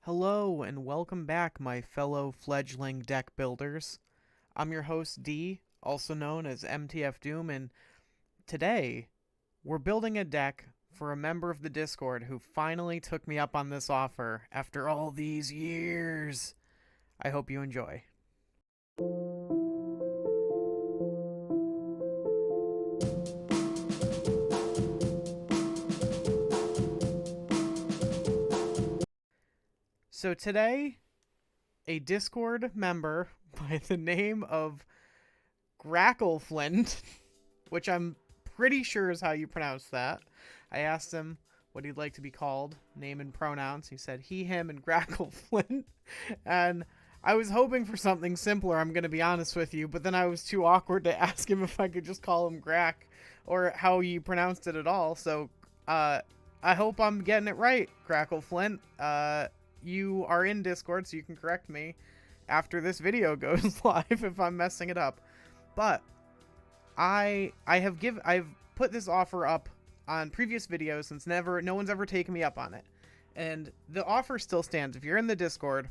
Hello and welcome back, my fellow fledgling deck builders. I'm your host D, also known as MTF Doom, and today we're building a deck for a member of the Discord who finally took me up on this offer after all these years. I hope you enjoy. So today, a Discord member by the name of Grackleflint, which I'm pretty sure is how you pronounce that. I asked him what he'd like to be called, name and pronouns. He said he, him, and Grackleflint. And I was hoping for something simpler, I'm going to be honest with you, but then I was too awkward to ask him if I could just call him Grack or how you pronounced it at all. So I hope I'm getting it right, Grackleflint. You are in Discord, so you can correct me after this video goes live if I'm messing it up. But I've put this offer up on previous videos since no one's ever taken me up on it. And the offer still stands. If you're in the Discord,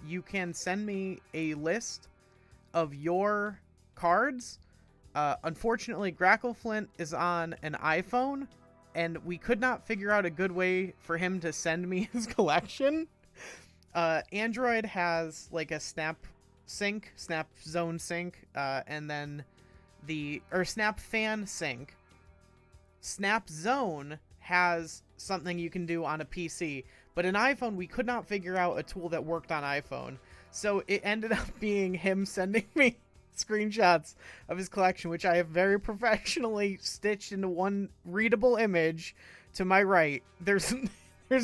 you can send me a list of your cards. Unfortunately, Grackleflint is on an iPhone, and we could not figure out a good way for him to send me his collection. Android has like a Snap Zone sync, and then Snap Fan sync. Snap Zone has something you can do on a PC, but an iPhone, we could not figure out a tool that worked on iPhone. So it ended up being him sending me screenshots of his collection, which I have very professionally stitched into one readable image to my right. There's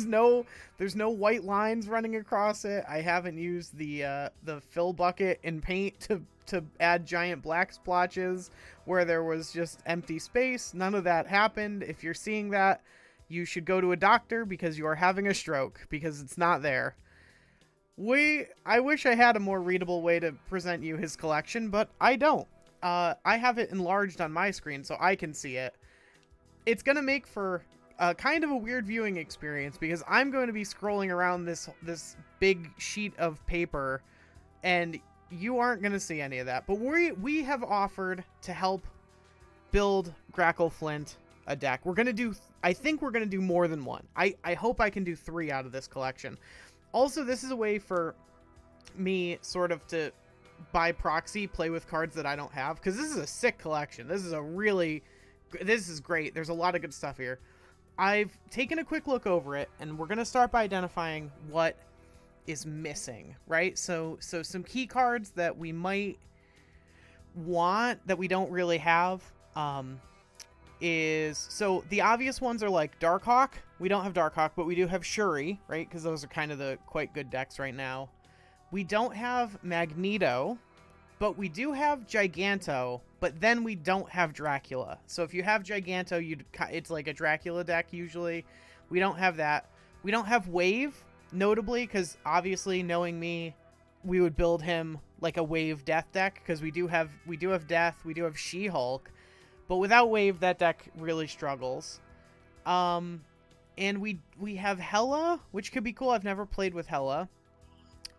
no white lines running across it. I haven't used the fill bucket in paint to add giant black splotches where there was just empty space. None of that happened. If you're seeing that, you should go to a doctor because you are having a stroke, because it's not there. I wish I had a more readable way to present you his collection, but I don't. I have it enlarged on my screen so I can see it. It's going to make for kind of a weird viewing experience because I'm going to be scrolling around this big sheet of paper, and you aren't going to see any of that. But we have offered to help build Grackleflint a deck. I think we're going to do more than one. I hope I can do 3 out of this collection. Also, this is a way for me sort of to, by proxy, play with cards that I don't have, because this is a sick collection. This is great. There's a lot of good stuff here. I've taken a quick look over it, and we're going to start by identifying what is missing, right? So some key cards that we might want that we don't really have so the obvious ones are like Darkhawk. We don't have Darkhawk, but we do have Shuri, right? Because those are kind of the quite good decks right now. We don't have Magneto, but we do have Giganto, but then we don't have Dracula. So if you have Giganto, it's like a Dracula deck usually. We don't have that. We don't have Wave, notably, because obviously, knowing me, we would build him like a Wave Death deck, because we do have Death, we do have She-Hulk. But without Wave, that deck really struggles. And we have Hela, which could be cool. I've never played with Hela.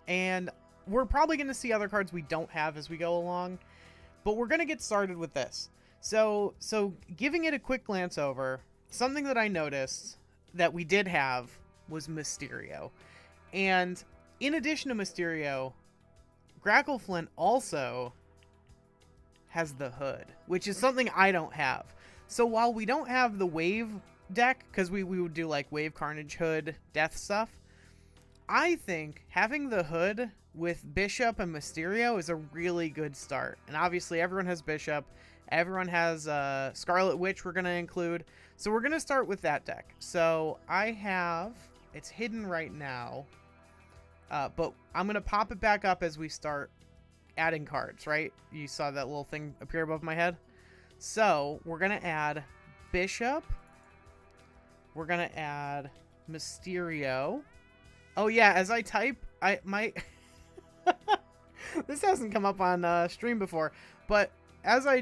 And we're probably going to see other cards we don't have as we go along. But we're going to get started with this. So giving it a quick glance over, something that I noticed that we did have was Mysterio. And in addition to Mysterio, Grackleflint also has the Hood, which is something I don't have. So while we don't have the Wave deck, because we would do like Wave, Carnage, Hood, Death stuff, I think having the Hood with Bishop and Mysterio is a really good start. And obviously everyone has Bishop, everyone has Scarlet Witch we're going to include. So we're going to start with that deck. So it's hidden right now, but I'm going to pop it back up as we start adding cards, right? You saw that little thing appear above my head. So we're gonna add Bishop. We're gonna add Mysterio. Oh yeah, as I type, this hasn't come up on stream before, but as I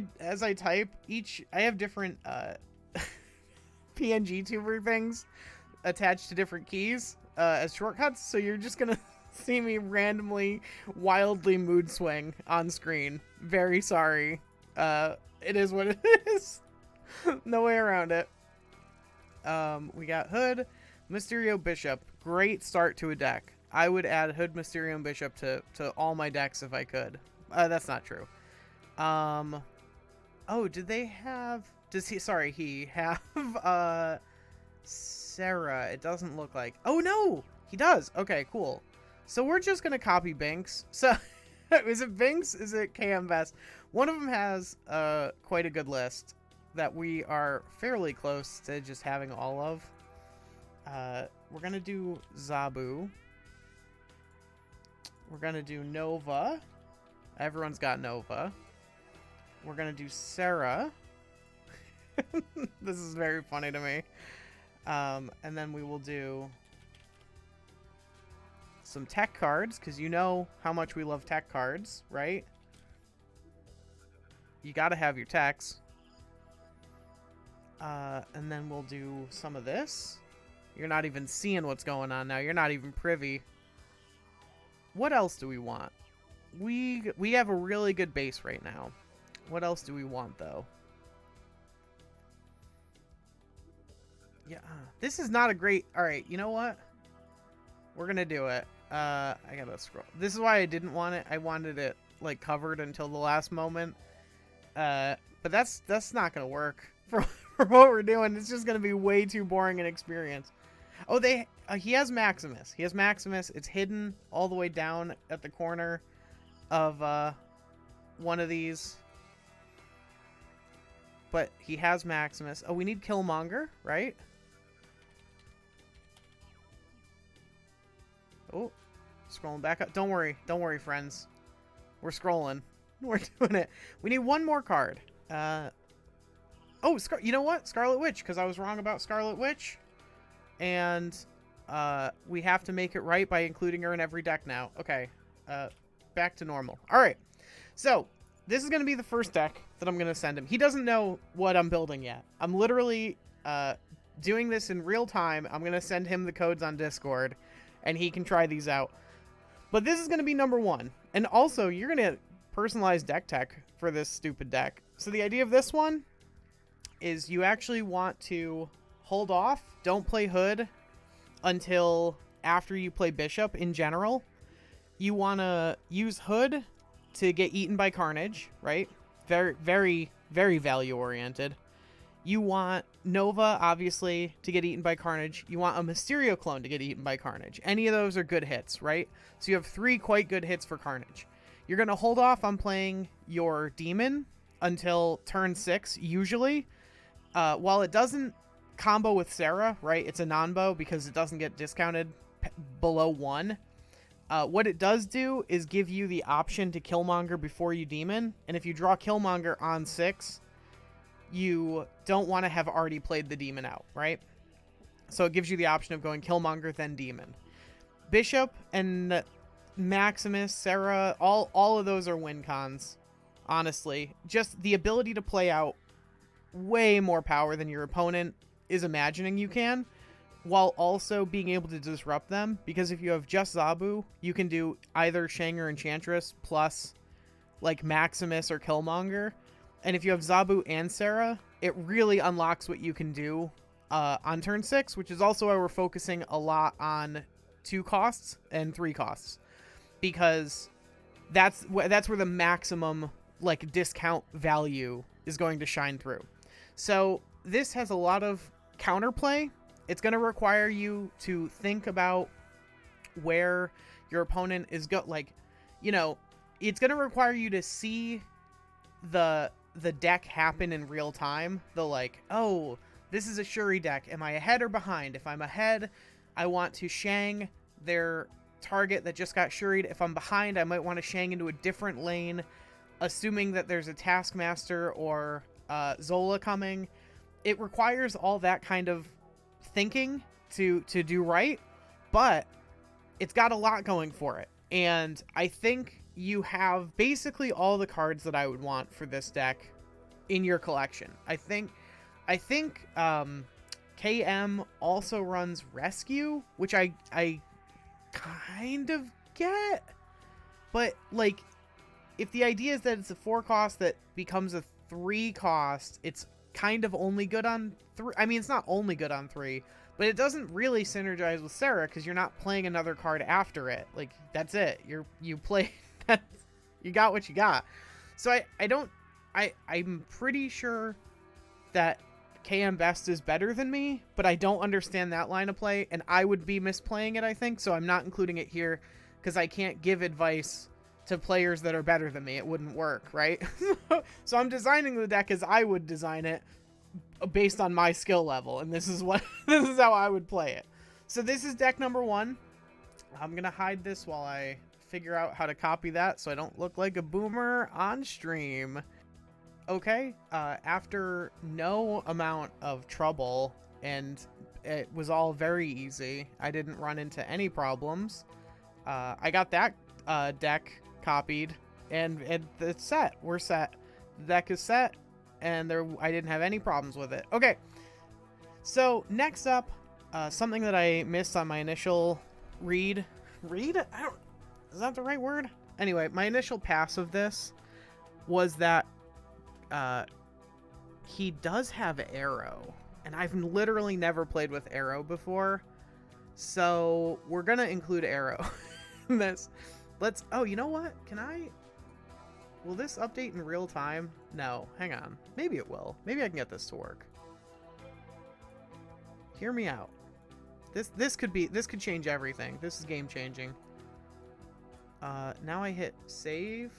type, I have different PNG tuber things attached to different keys. as shortcuts, so you're just gonna see me randomly, wildly mood swing on screen. Very sorry. It is what it is. No way around it. We got Hood, Mysterio, Bishop. Great start to a deck. I would add Hood, Mysterio, and Bishop to all my decks if I could. That's not true. Oh, did they have... Does he... Sorry, he have, Sarah. It doesn't look like... Oh, no! He does! Okay, cool. So we're just gonna copy Binks. So, is it Binks? Is it KM Best? One of them has, quite a good list that we are fairly close to just having all of. We're gonna do Zabu. We're gonna do Nova. Everyone's got Nova. We're gonna do Sarah. This is very funny to me. And then we will do some tech cards, because you know how much we love tech cards, right? You gotta have your techs. And then we'll do some of this. You're not even seeing what's going on now. You're not even privy. What else do we want? We have a really good base right now. What else do we want, though? Yeah, this is not a great... Alright, you know what? We're gonna do it. I gotta scroll. This is why I didn't want it. I wanted it, like, covered until the last moment. But that's not gonna work for what we're doing. It's just gonna be way too boring an experience. Oh, he has Maximus. He has Maximus. It's hidden all the way down at the corner of one of these. But he has Maximus. Oh, we need Killmonger, right? Oh, scrolling back up. Don't worry, friends. We're scrolling. We're doing it. We need one more card. Oh, you know what? Scarlet Witch, because I was wrong about Scarlet Witch. And we have to make it right by including her in every deck now. Okay, back to normal. All right, so this is going to be the first deck that I'm going to send him. He doesn't know what I'm building yet. I'm literally doing this in real time. I'm going to send him the codes on Discord, and he can try these out. But this is going to be number one. And also, you're going to personalize deck tech for this stupid deck. So the idea of this one is you actually want to hold off. Don't play Hood until after you play Bishop in general. You want to use Hood to get eaten by Carnage, right? Very, very, very value oriented. You want Nova, obviously, to get eaten by Carnage. You want a Mysterio clone to get eaten by Carnage. Any of those are good hits, right? So you have 3 quite good hits for Carnage. You're going to hold off on playing your Demon until turn 6, usually. While it doesn't combo with Sarah, right? It's a non-bow because it doesn't get discounted below 1. What it does do is give you the option to Killmonger before you Demon. And if you draw Killmonger on 6, you don't want to have already played the Demon out, right? So it gives you the option of going Killmonger, then Demon. Bishop and Maximus, Sarah, all of those are win cons, honestly. Just the ability to play out way more power than your opponent is imagining you can, while also being able to disrupt them. Because if you have just Zabu, you can do either Shang or Enchantress plus like Maximus or Killmonger. And if you have Zabu and Sarah, it really unlocks what you can do on turn 6, which is also why we're focusing a lot on 2 costs and 3 costs, because that's where the maximum like discount value is going to shine through. So this has a lot of counterplay. It's going to require you to think about where your opponent is it's going to require you to see the deck happen in real time. Oh, this is a Shuri deck. Am I ahead or behind? If I'm ahead, I want to Shang their target that just got Shuri'd. If I'm behind, I might want to Shang into a different lane, assuming that there's a Taskmaster or Zola coming. It requires all that kind of thinking to do right, but it's got a lot going for it. And I think you have basically all the cards that I would want for this deck in your collection. I think KM also runs Rescue, which I kind of get. But, like, if the idea is that it's a 4 cost that becomes a 3 cost, it's kind of only good on 3. I mean, it's not only good on 3, but it doesn't really synergize with Sarah because you're not playing another card after it. Like, that's it. You play that. You got what you got. So I'm pretty sure that KM Best is better than me, but I don't understand that line of play, and I would be misplaying it, I think, so I'm not including it here because I can't give advice to players that are better than me. It wouldn't work, right? So I'm designing the deck as I would design it based on my skill level, and this is how I would play it. So this is deck number 1. I'm gonna hide this while I figure out how to copy that so I don't look like a boomer on stream. Okay, after no amount of trouble, and it was all very easy, I didn't run into any problems, I got that deck copied, and it's set. We're set. The deck is set, and I didn't have any problems with it. Okay, so next up, something that I missed on my initial read? Is that the right word? Anyway, my initial pass of this was that he does have Arrow, and I've literally never played with Arrow before, so we're gonna include Arrow in this. Oh, you know what? Will this update in real time? No, hang on. Maybe it will. Maybe I can get this to work. Hear me out. This could change everything. This is game changing. Now I hit save.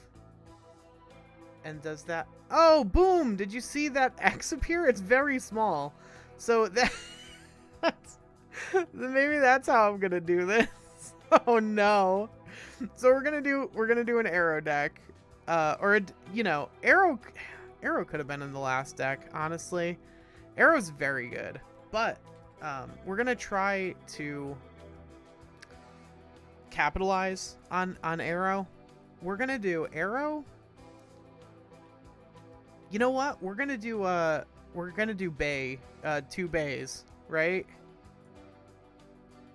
And does that... Oh, boom! Did you see that X appear? It's very small. So maybe that's how I'm gonna do this. Oh no. So we're gonna do an Arrow deck. Arrow could have been in the last deck, honestly. Arrow's very good. But we're gonna try to capitalize on Arrow. We're gonna do Arrow. You know what? We're gonna do Bay, 2 Bays, right?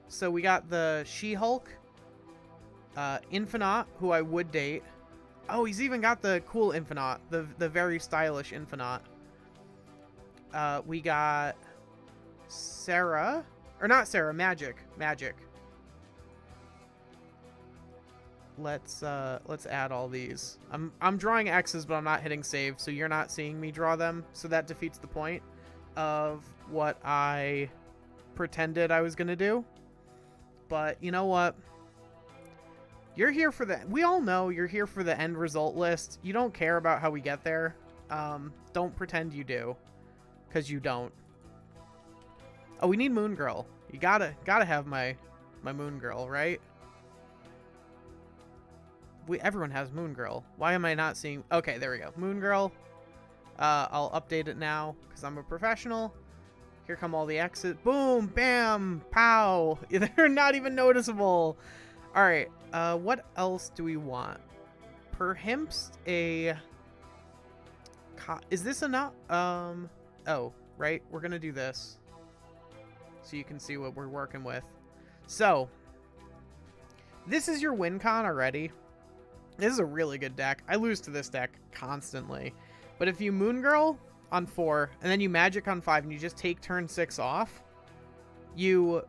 So we got the She-Hulk, Infinite, who I would date. Oh, he's even got the cool Infinite, the very stylish Infinite. We got Sarah, or not Sarah, Magic. Let's add all these. I'm drawing X's, but I'm not hitting save, so you're not seeing me draw them. So that defeats the point of what I pretended I was gonna do. But you know what? You're here for we all know you're here for the end result list. You don't care about how we get there. Don't pretend you do, because you don't. Oh, we need Moon Girl. You gotta have my Moon Girl, right? Everyone has Moon Girl. Why am I not seeing... Okay, there we go. Moon Girl. I'll update it now because I'm a professional. Here come all the X's. Boom, bam, pow. They're not even noticeable. All right. What else do we want? Perhaps a... Is this enough? Oh, right. We're going to do this so you can see what we're working with. So, this is your win con already. This is a really good deck. I lose to this deck constantly. But if you Moon Girl on 4, and then you Magic on 5, and you just take turn 6 off, you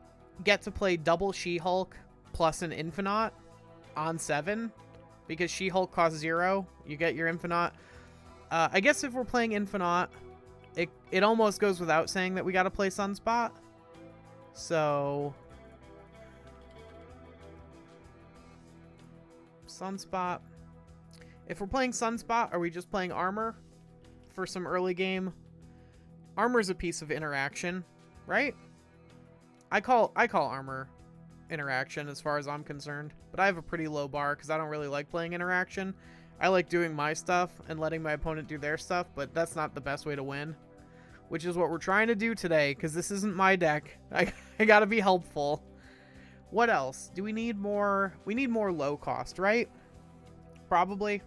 get to play double She-Hulk plus an Infinite on 7. Because She-Hulk costs 0. You get your Infinite. I guess if we're playing Infinite, it almost goes without saying that we got to play Sunspot. So... Sunspot. If we're playing Sunspot, are we just playing Armor for some early game? Armor's a piece of interaction, right? I call Armor interaction as far as I'm concerned, but I have a pretty low bar because I don't really like playing interaction. I like doing my stuff and letting my opponent do their stuff, but that's not the best way to win, which is what we're trying to do today because this isn't my deck. I gotta be helpful. What else? Do we need more? We need more low cost, right? Probably.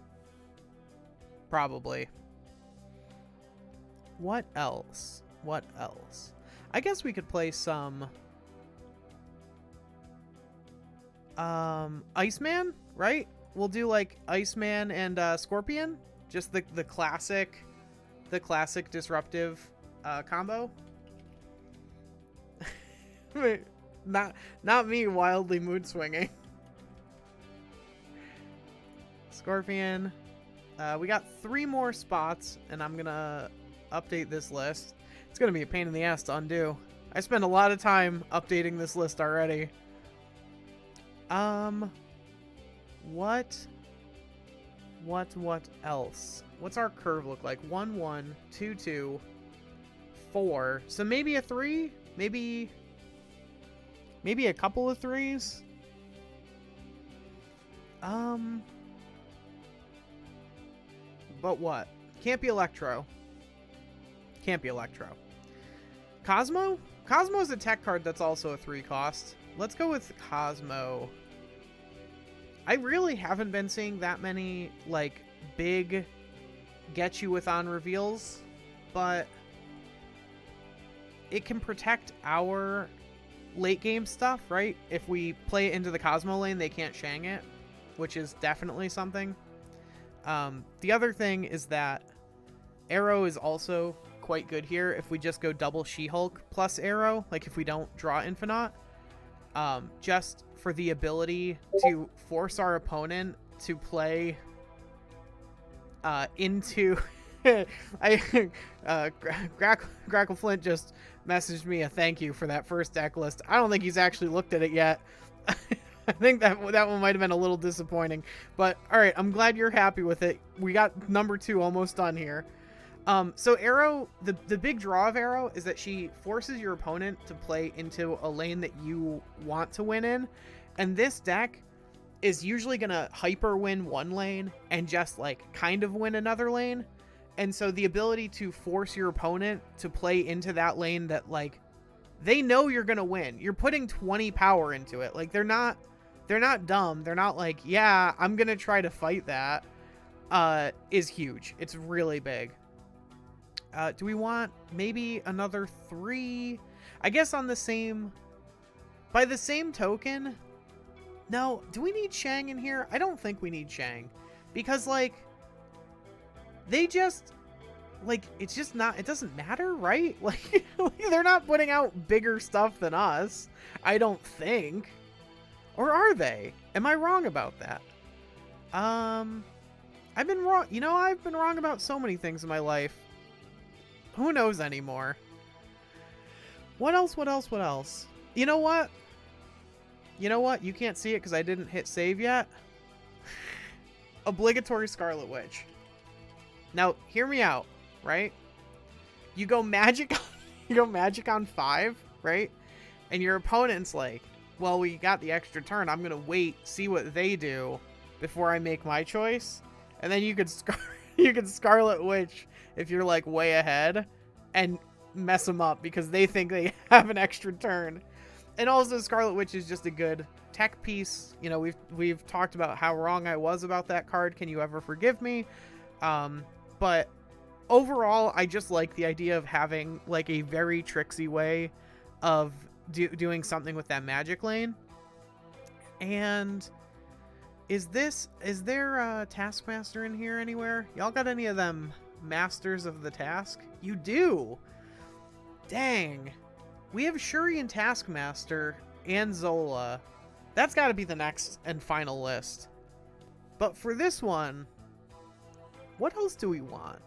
What else? I guess we could play some Iceman, right? We'll do like Iceman and Scorpion, just the classic disruptive combo. not me wildly mood swinging. Scorpion. We got 3 more spots, and I'm gonna update this list. It's gonna be a pain in the ass to undo. I spent a lot of time updating this list already. What else? What's our curve look like? 1 1 2 2 4. So maybe a 3, maybe a couple of 3s. But what? Can't be Electro. Can't be Electro. Cosmo? Cosmo's a tech card that's also a 3 cost. Let's go with Cosmo. I really haven't been seeing that many, like, big get you with on reveals, but it can protect our late game stuff, right? If we play it into the Cosmo lane, they can't Shang it, which is definitely something. The other thing is that Arrow is also quite good here if we just go double She-Hulk plus Arrow, like if we don't draw Infinite. Just for the ability to force our opponent to play into Grackle Flint just messaged me a thank you for that first deck list. I don't think he's actually looked at it yet. I think that one might have been a little disappointing, but all right, I'm glad you're happy with it. We got number 2 almost done here. So Arrow, the big draw of Arrow is that she forces your opponent to play into a lane that you want to win in. And this deck is usually going to hyper win one lane and just like kind of win another lane. And so the ability to force your opponent to play into that lane that like they know you're going to win. You're putting 20 power into it. Like they're not dumb. They're not like, yeah, I'm going to try to fight that, is huge. It's really big. Do we want maybe another 3? I guess on the same... By the same token... No, do we need Shang in here? I don't think we need Shang. Because, like... They just... Like, it's just not... It doesn't matter, right? Like, they're not putting out bigger stuff than us. I don't think. Or are they? Am I wrong about that? I've been wrong... You know, I've been wrong about so many things in my life. Who knows anymore? What else? You know what? You can't see it because I didn't hit save yet. Obligatory Scarlet Witch. Now, hear me out, right? You go magic on 5, right? And your opponent's like, well, we got the extra turn. I'm going to wait, see what they do before I make my choice. And then you could Scarlet Witch if you're like way ahead and mess them up because they think they have an extra turn. And also Scarlet Witch is just a good tech piece. You know, we've talked about how wrong I was about that card. Can you ever forgive me? But overall, I just like the idea of having like a very tricksy way of doing something with that magic lane. And is there a Taskmaster in here anywhere? Y'all got any of them Masters of the Task? You do. Dang. We have Shuri and Taskmaster and Zola. That's got to be the next and final list. But for this one, what else do we want?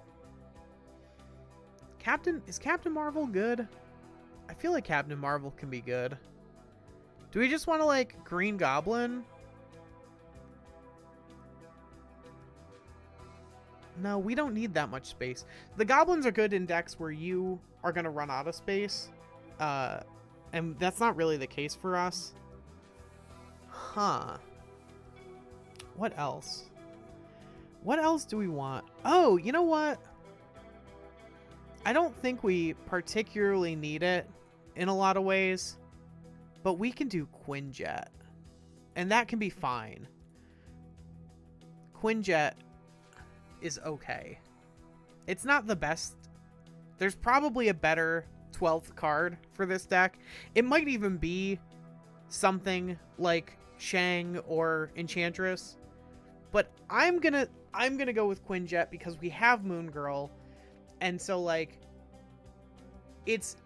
Is Captain Marvel good? I feel like Captain Marvel can be good. Do we just want to like Green Goblin? No, we don't need that much space. The goblins are good in decks where you are going to run out of space. And that's not really the case for us. Huh. What else? What else do we want? Oh, you know what? I don't think we particularly need it in a lot of ways. But we can do Quinjet. And that can be fine. Quinjet is okay. It's not the best. There's probably a better 12th card for this deck. It might even be something like Shang or Enchantress, but I'm gonna go with Quinjet because we have Moon Girl, and so like it's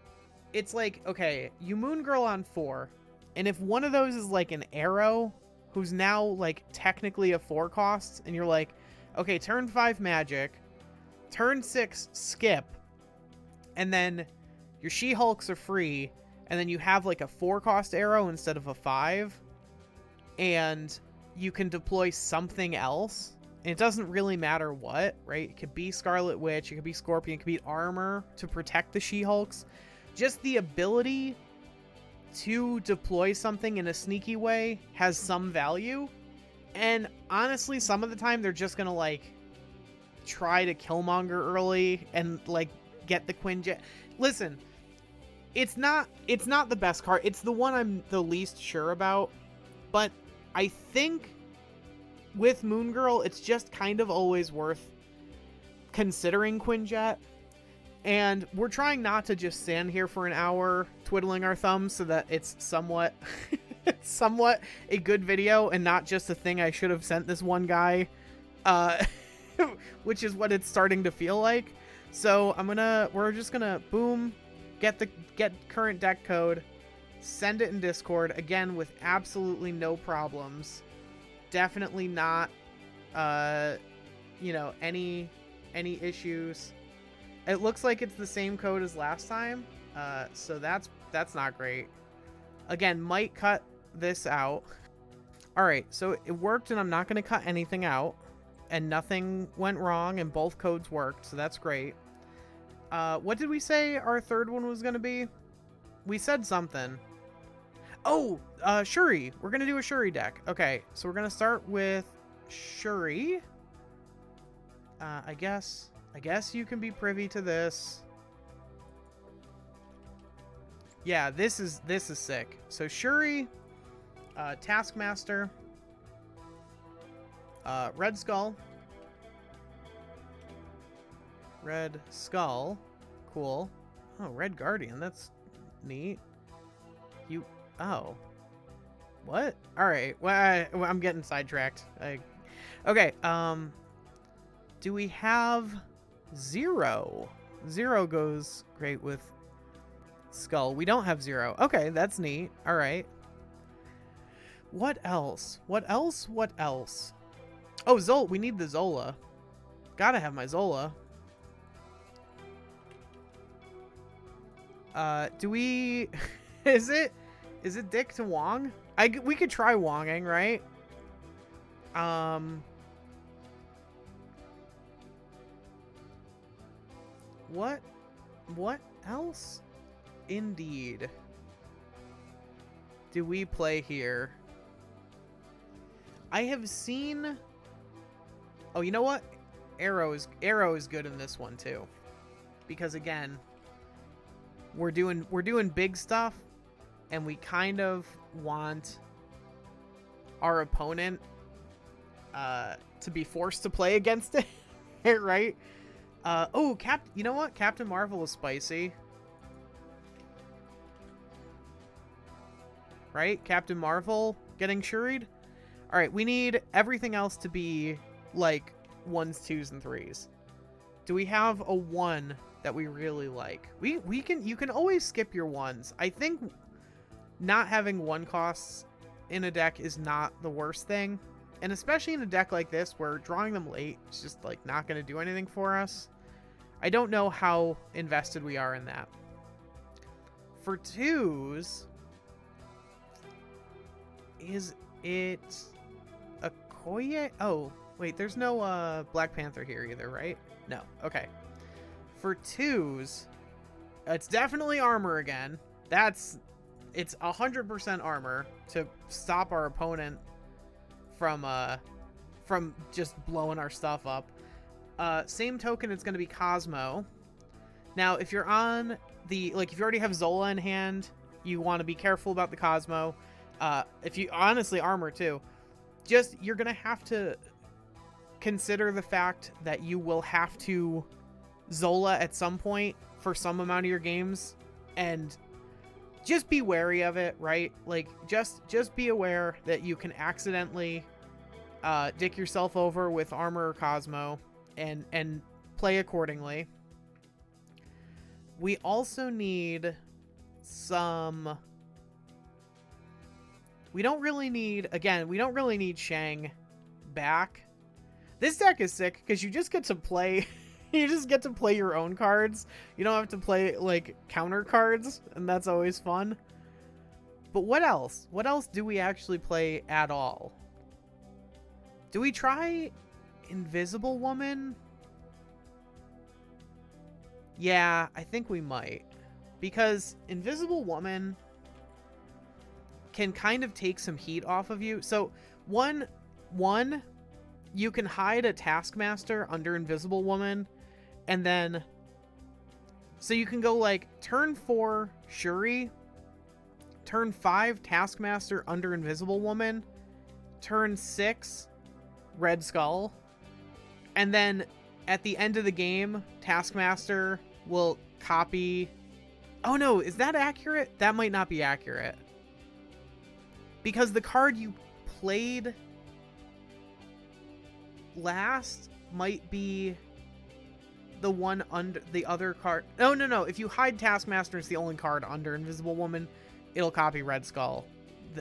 like, okay, you Moon Girl on 4, and if one of those is like an Arrow, who's now like technically a 4 cost, and you're like, okay, turn 5 magic, turn 6 skip, and then your She-Hulks are free, and then you have like a 4 cost Arrow instead of a 5, and you can deploy something else, and it doesn't really matter what, right? It could be Scarlet Witch, it could be Scorpion, it could be armor to protect the She-Hulks. Just the ability to deploy something in a sneaky way has some value, and honestly, some of the time they're just gonna like try to Killmonger early and like get the Quinjet. Listen, it's not the best card. It's the one I'm the least sure about, but I think with Moon Girl, it's just kind of always worth considering Quinjet. And we're trying not to just stand here for an hour twiddling our thumbs so that it's somewhat somewhat a good video and not just a thing I should have sent this one guy, which is what it's starting to feel like. So we're just gonna boom, get current deck code, send it in Discord again with absolutely no problems. Definitely not any issues. It looks like it's the same code as last time, so that's not great. Again, might cut this out. Alright, so it worked, and I'm not going to cut anything out, and nothing went wrong, and both codes worked, so that's great. What did we say our third one was going to be? We said something. Oh, Shuri. We're going to do a Shuri deck. Okay, so we're going to start with Shuri. I guess you can be privy to this. Yeah, this is sick. So Shuri, Taskmaster, Red Skull, cool. Oh, Red Guardian, that's neat. Oh, what? All right, well, I'm getting sidetracked. Okay, do we have Zero? Zero goes great with Skull. We don't have Zero. Okay, that's neat. All right. What else? Oh, Zola. We need the Zola. Gotta have my Zola. Do we... Is it Dick to Wong? We could try Wonging, right? What else? Indeed. Do we play here? I have seen... Oh, you know what? Arrow is good in this one too. Because again, we're doing big stuff, and we kind of want our opponent to be forced to play against it, right? You know what? Captain Marvel is spicy. Right? Captain Marvel getting Shuri'd? Alright, we need everything else to be like 1s, 2s, and 3s. Do we have a 1 that we really like? You can always skip your 1s. I think not having 1 costs in a deck is not the worst thing. And especially in a deck like this where drawing them late is just like not going to do anything for us. I don't know how invested we are in that. For 2s, is it a Koye? Oh, wait, there's no Black Panther here either, right? No. Okay. For 2s, it's definitely armor again. It's 100% armor to stop our opponent from just blowing our stuff up. Same token, it's going to be Cosmo. Now, if you're on if you already have Zola in hand, you want to be careful about the Cosmo. If you honestly armor too, you're going to have to consider the fact that you will have to Zola at some point for some amount of your games And just be wary of it, right? Like, just be aware that you can accidentally dick yourself over with Armor or Cosmo, and play accordingly. We also need some... We don't really need Shang back. This deck is sick because you just get to play... you just get to play your own cards. You don't have to play, like, counter cards, and that's always fun. But what else? What else do we actually play at all? Do we try Invisible Woman? Yeah, I think we might. Because Invisible Woman can kind of take some heat off of you. So, one, you can hide a Taskmaster under Invisible Woman, and then... So you can go, like, turn 4, Shuri, turn 5, Taskmaster under Invisible Woman, turn 6, Red Skull, and then at the end of the game, Taskmaster will copy... Oh no, is that accurate? That might not be accurate. Because the card you played last might be the one under the other card. No. If you hide Taskmaster, it's the only card under Invisible Woman. It'll copy Red Skull,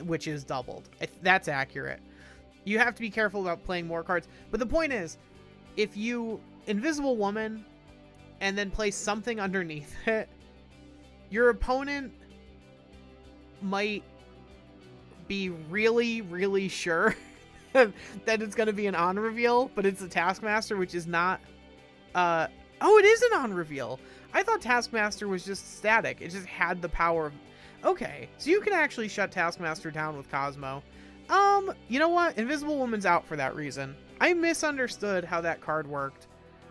which is doubled. That's accurate. You have to be careful about playing more cards. But the point is, if you Invisible Woman and then play something underneath it, your opponent might be really, really sure that it's going to be an on reveal, but it's a Taskmaster, which is not... Oh, it is an on reveal. I thought Taskmaster was just static. It just had the power of... Okay, so you can actually shut Taskmaster down with Cosmo. You know what? Invisible Woman's out for that reason. I misunderstood how that card worked.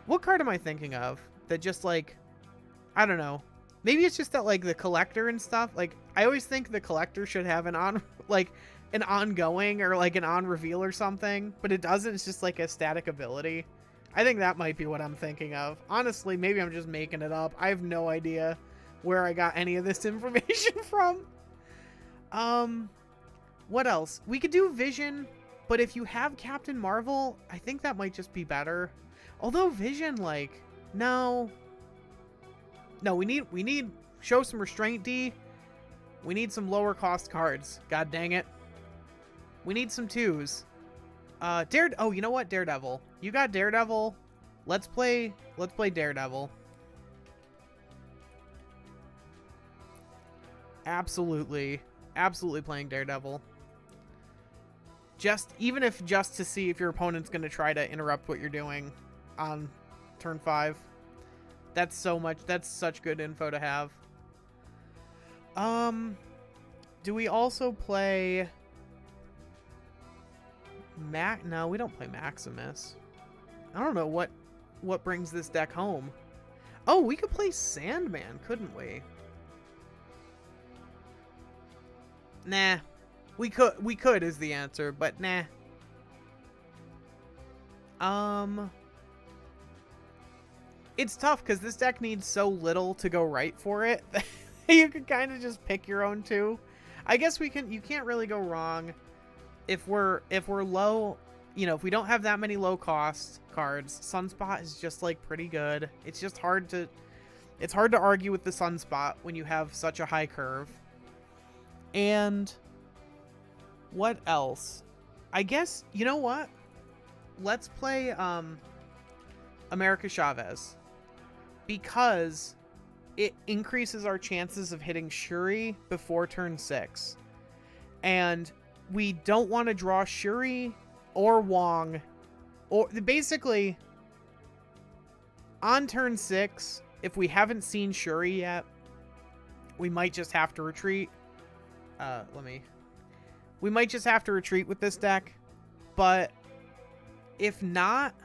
What card am I thinking of? That just, like... I don't know. Maybe it's just that, like, the Collector and stuff. Like, I always think the Collector should have an on... Like, an ongoing or, like, an on reveal or something. But it doesn't. It's just, like, a static ability. I think that might be what I'm thinking of. Honestly, maybe I'm just making it up. I have no idea where I got any of this information from. What else? We could do Vision, but if you have Captain Marvel, I think that might just be better. Although Vision, like, no, we need show some restraint, D. We need some lower cost cards. God dang it. We need some 2s. Oh, you know what? Daredevil. You got Daredevil. Let's play Daredevil. Absolutely playing Daredevil. Even if just to see if your opponent's going to try to interrupt what you're doing on turn 5. That's such good info to have. Do we also play No, we don't play Maximus. I don't know what brings this deck home. Oh, we could play Sandman, couldn't we? Nah. We could is the answer, but nah. It's tough because this deck needs so little to go right for it. You could kind of just pick your own 2. I guess you can't really go wrong if we're low, you know, if we don't have that many low cost cards. Sunspot is just, like, pretty good. It's just hard to argue with the Sunspot when you have such a high curve. And what else? I guess, you know what? Let's play America Chavez, because it increases our chances of hitting Shuri before turn 6. And we don't want to draw Shuri or Wong, or basically on turn 6, if we haven't seen Shuri yet, we might just have to retreat. We might just have to retreat with this deck, but if not,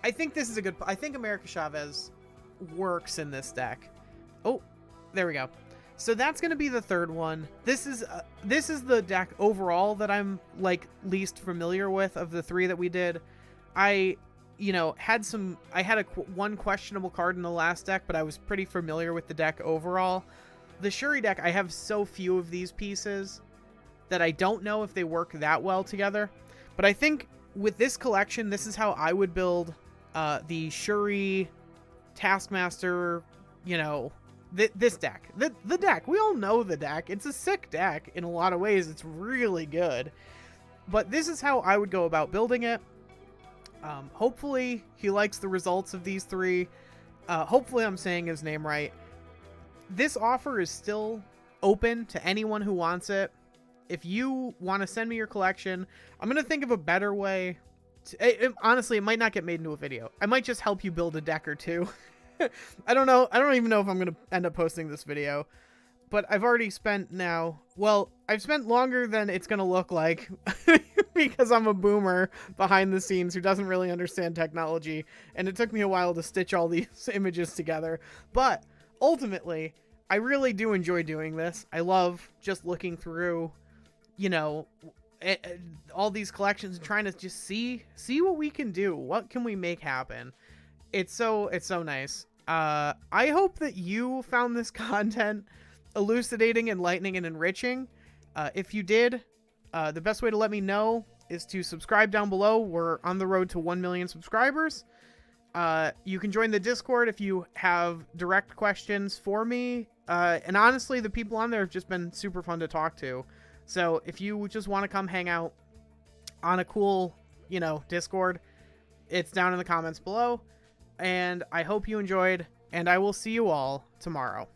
I think this is a good... I think America Chavez works in this deck. Oh, there we go. So that's going to be the third one. This is the deck overall that I'm, like, least familiar with of the 3 that we did. I you know, I had one questionable card in the last deck, but I was pretty familiar with the deck overall. The Shuri deck, I have so few of these pieces that I don't know if they work that well together. But I think with this collection, this is how I would build the Shuri Taskmaster, you know, this deck. The deck. We all know the deck. It's a sick deck in a lot of ways. It's really good. But this is how I would go about building it. Hopefully he likes the results of these three. Hopefully I'm saying his name right. This offer is still open to anyone who wants it. If you want to send me your collection, I'm going to think of a better way. Honestly, it might not get made into a video. I might just help you build a deck or two. I don't know. I don't even know if I'm going to end up posting this video. But I've already spent now... Well, I've spent longer than it's going to look like. Because I'm a boomer behind the scenes who doesn't really understand technology. And it took me a while to stitch all these images together. But ultimately, I really do enjoy doing this. I love just looking through, you know, all these collections and trying to just see what we can do. What can we make happen? It's so nice. I hope that you found this content elucidating, enlightening, and enriching. If you did, the best way to let me know is to subscribe down below. We're on the road to 1 million subscribers. You can join the Discord if you have direct questions for me. And honestly, the people on there have just been super fun to talk to. So if you just want to come hang out on a cool, you know, Discord, it's down in the comments below. And I hope you enjoyed, and I will see you all tomorrow.